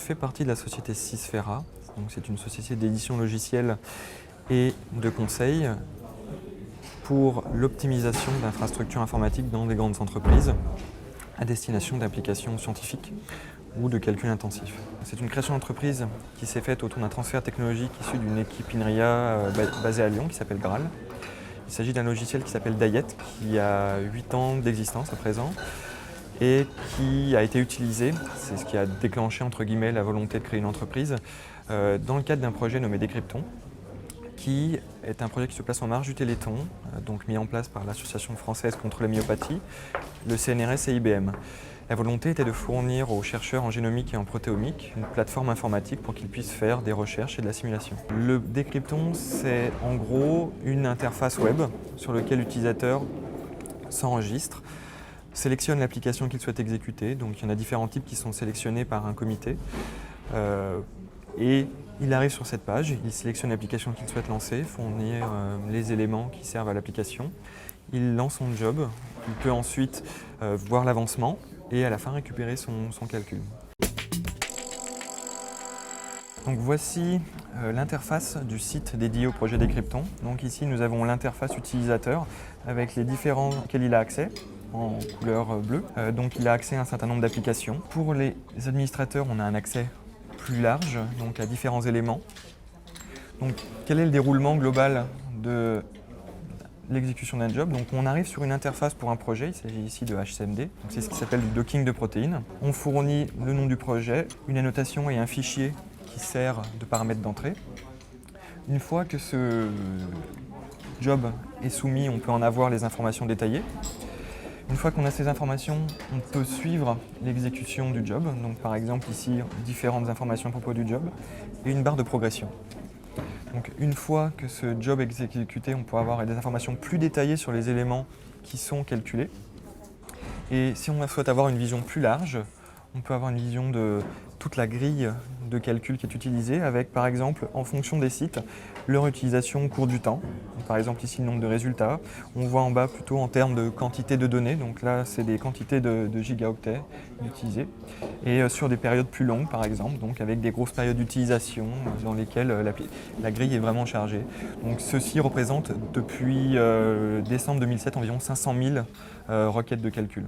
fais partie de la société Sysfera. C'est une société d'édition logicielle et de conseil pour l'optimisation d'infrastructures informatiques dans des grandes entreprises à destination d'applications scientifiques ou de calcul intensif. C'est une création d'entreprise qui s'est faite autour d'un transfert technologique issu d'une équipe INRIA basée à Lyon qui s'appelle Graal. Il s'agit d'un logiciel qui s'appelle Dayet, qui a 8 ans d'existence à présent et qui a été utilisé, c'est ce qui a déclenché entre guillemets la volonté de créer une entreprise, dans le cadre d'un projet nommé Décrypton, qui est un projet qui se place en marge du Téléthon, donc mis en place par l'Association française contre la myopathie, le CNRS et IBM. La volonté était de fournir aux chercheurs en génomique et en protéomique une plateforme informatique pour qu'ils puissent faire des recherches et de la simulation. Le Décrypton, c'est en gros une interface web sur laquelle l'utilisateur s'enregistre, sélectionne l'application qu'il souhaite exécuter, donc il y en a différents types qui sont sélectionnés par un comité, et il arrive sur cette page, il sélectionne l'application qu'il souhaite lancer, fournir les éléments qui servent à l'application, il lance son job, il peut ensuite voir l'avancement et à la fin récupérer son calcul. Donc voici l'interface du site dédié au projet Décrypton. Donc ici nous avons l'interface utilisateur avec les différents auxquels il a accès en couleur bleue. Donc il a accès à un certain nombre d'applications. Pour les administrateurs, on a un accès plus large, donc à différents éléments. Donc quel est le déroulement global de l'exécution d'un job? Donc on arrive sur une interface pour un projet, il s'agit ici de HCMD, c'est ce qui s'appelle du docking de protéines. On fournit le nom du projet, une annotation et un fichier qui sert de paramètre d'entrée. Une fois que ce job est soumis, on peut en avoir les informations détaillées. Une fois qu'on a ces informations, on peut suivre l'exécution du job. Donc par exemple ici, différentes informations à propos du job et une barre de progression. Donc une fois que ce job est exécuté, on peut avoir des informations plus détaillées sur les éléments qui sont calculés. Et si on souhaite avoir une vision plus large, on peut avoir une vision de toute la grille de calcul qui est utilisée avec, par exemple, en fonction des sites, leur utilisation au cours du temps. Donc, par exemple, ici, le nombre de résultats. On voit en bas plutôt en termes de quantité de données. Donc là, c'est des quantités de gigaoctets utilisées. Et sur des périodes plus longues, par exemple, donc avec des grosses périodes d'utilisation dans lesquelles la grille est vraiment chargée. Donc ceci représente, depuis décembre 2007, environ 500 000 requêtes de calcul.